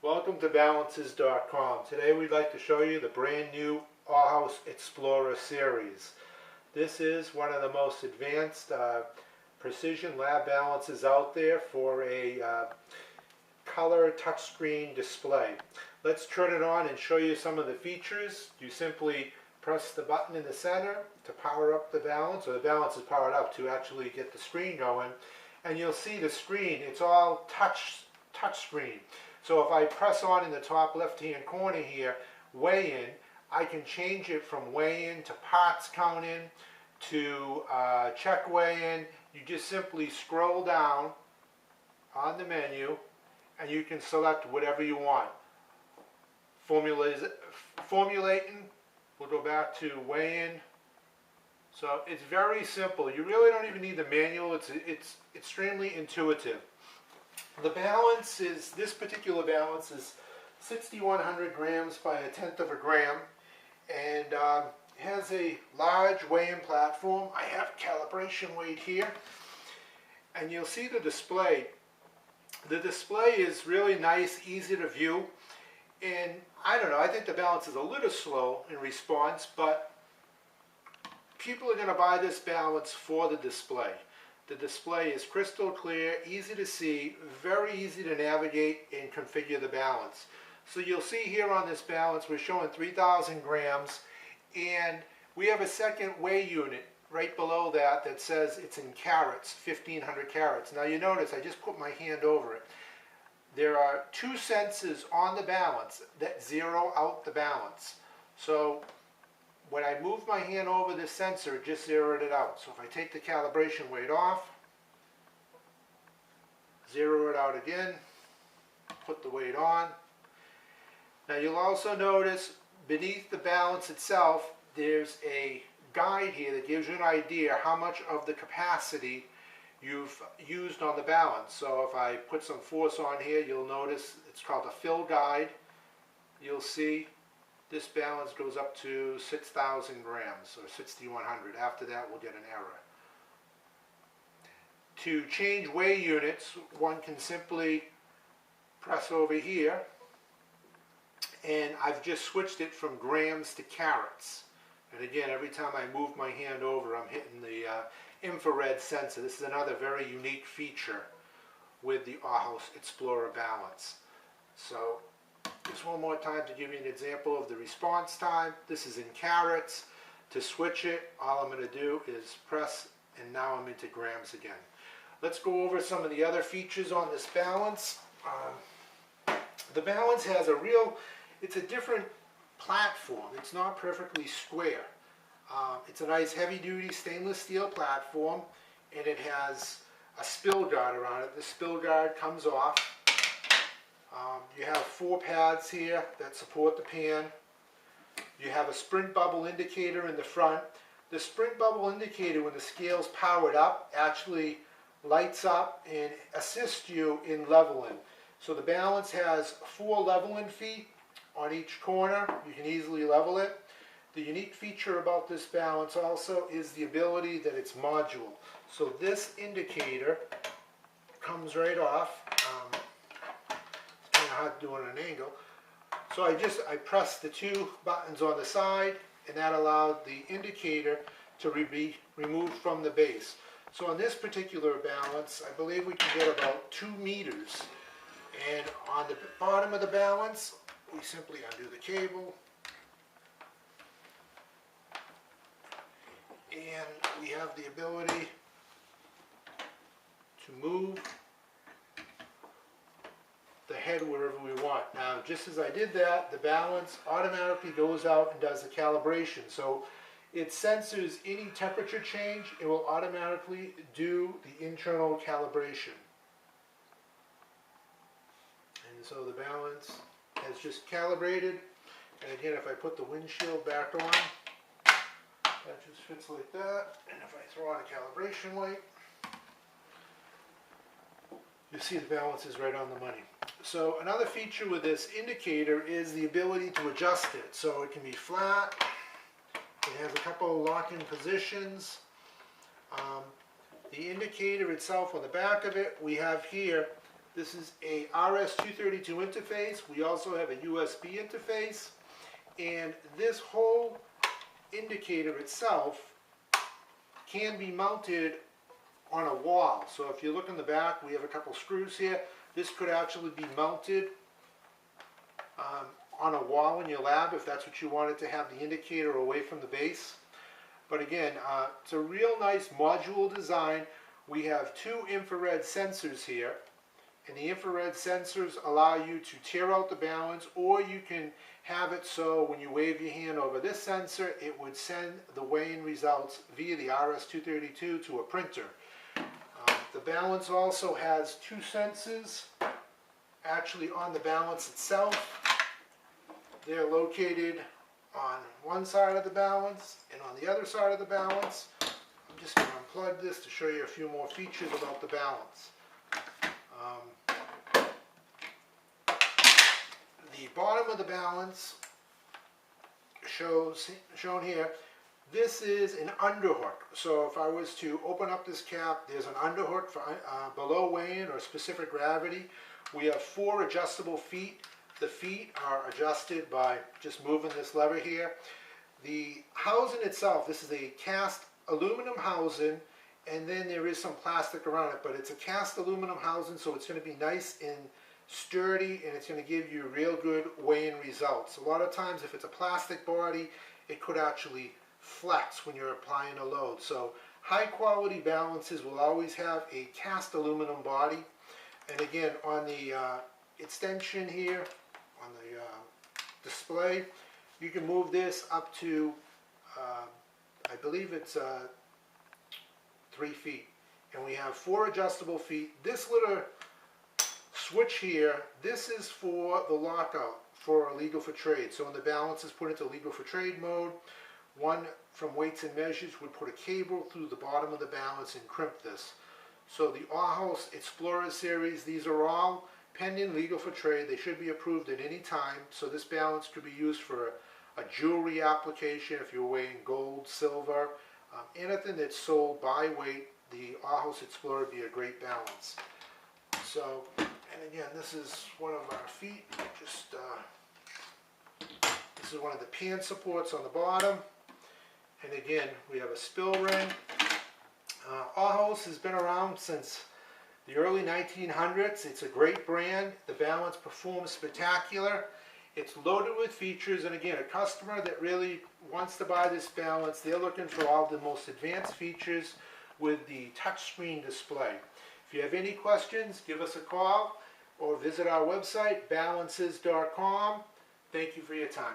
Welcome to Balances.com. Today we'd like to show you the brand new Ohaus Explorer series. This is one of the most advanced precision lab balances out there for a color touchscreen display. Let's turn it on and show you some of the features. You simply press the button in the center to power up the balance, or the balance is powered up to actually get the screen going. And you'll see the screen, it's all touch screen. So if I press on in the top left hand corner here, weigh in, I can change it from weigh in to parts count in to check weigh in. You just simply scroll down on the menu and you can select whatever you want. Formulating, we'll go back to weigh in. So it's very simple. You really don't even need the manual. It's extremely intuitive. The balance is, this particular balance is 6,100 grams by 1/10 of a gram, and has a large weigh-in platform. I have calibration weight here, and you'll see the display. The display is really nice, easy to view, and I don't know, I think the balance is a little slow in response, but people are going to buy this balance for the display. The display is crystal clear, easy to see, very easy to navigate and configure the balance. So you'll see here on this balance we're showing 3,000 grams, and we have a second weigh unit right below that that says it's in carats, 1,500 carats. Now you notice I just put my hand over it. There are two sensors on the balance that zero out the balance. So when I move my hand over this sensor, it just zeroed it out. So if I take the calibration weight off, zero it out again, put the weight on. Now you'll also notice beneath the balance itself, there's a guide here that gives you an idea how much of the capacity you've used on the balance. So if I put some force on here, you'll notice it's called a fill guide. You'll see this balance goes up to 6,000 grams, or 6,100. After that, we'll get an error. To change weigh units, one can simply press over here, and I've just switched it from grams to carats. And again, every time I move my hand over, I'm hitting the infrared sensor. This is another very unique feature with the Ohaus Explorer balance. So just one more time to give you an example of the response time. This is in carats. To switch it, all I'm going to do is press, and now I'm into grams again. Let's go over some of the other features on this balance. The balance has it's a different platform. It's not perfectly square. It's a nice heavy-duty stainless steel platform, and it has a spill guard around it. The spill guard comes off. You have 4 pads here that support the pan. You have a sprint bubble indicator in the front. The sprint bubble indicator, when the scale's powered up, actually lights up and assists you in leveling. So the balance has 4 leveling feet on each corner. You can easily level it. The unique feature about this balance also is the ability that it's modular. So this indicator comes right off. Hard to do it at an angle. So I pressed the 2 buttons on the side, and that allowed the indicator to be removed from the base. So on this particular balance, I believe we can get about 2 meters. And on the bottom of the balance, we simply undo the cable, and we have the ability to move the head wherever we want. Now, just as I did that, the balance automatically goes out and does the calibration. So it senses any temperature change. It will automatically do the internal calibration. And so the balance has just calibrated. And again, if I put the windshield back on, that just fits like that. And if I throw on a calibration light, you see the balance is right on the money. So another feature with this indicator is the ability to adjust it. So it can be flat. It has a couple of lock-in positions. The indicator itself, on the back of it, we have here This is a RS-232 interface. We also have a USB interface. And this whole indicator itself can be mounted on a wall. So if you look in the back, we have a couple screws here. This could actually be mounted on a wall in your lab if that's what you wanted to have the indicator away from the base. But again, it's a real nice module design. We have two infrared sensors here, and the infrared sensors allow you to tear out the balance, or you can have it so when you wave your hand over this sensor, it would send the weighing results via the RS-232 to a printer. The balance also has two sensors actually on the balance itself. They're located on one side of the balance and on the other side of the balance. I'm just going to unplug this to show you a few more features about the balance. The bottom of the balance shown here. This is an underhook. So if I was to open up this cap, there's an underhook for below weighing or specific gravity. We have 4 adjustable feet. The feet are adjusted by just moving this lever here. The housing itself, this is a cast aluminum housing, and then there is some plastic around it, but it's a cast aluminum housing, so it's going to be nice and sturdy, and it's going to give you real good weighing results. A lot of times if it's a plastic body, it could actually flex when you're applying a load. So high quality balances will always have a cast aluminum body. And again, on the extension here, on the display, you can move this up to, I believe it's 3 feet. And we have 4 adjustable feet. This little switch here, this is for the lockout for legal for trade. So when the balance is put into legal for trade mode, one from Weights and Measures would put a cable through the bottom of the balance and crimp this. So the Ohaus Explorer series, these are all pending legal for trade. They should be approved at any time. So this balance could be used for a jewelry application if you're weighing gold, silver, anything that's sold by weight. The Ohaus Explorer would be a great balance. So, and again, this is one of our feet. This is one of the pan supports on the bottom. And again, we have a spill ring. Ohaus has been around since the early 1900s. It's a great brand. The balance performs spectacular. It's loaded with features, and again, a customer that really wants to buy this balance, they're looking for all the most advanced features with the touchscreen display. If you have any questions, give us a call or visit our website, balances.com. Thank you for your time.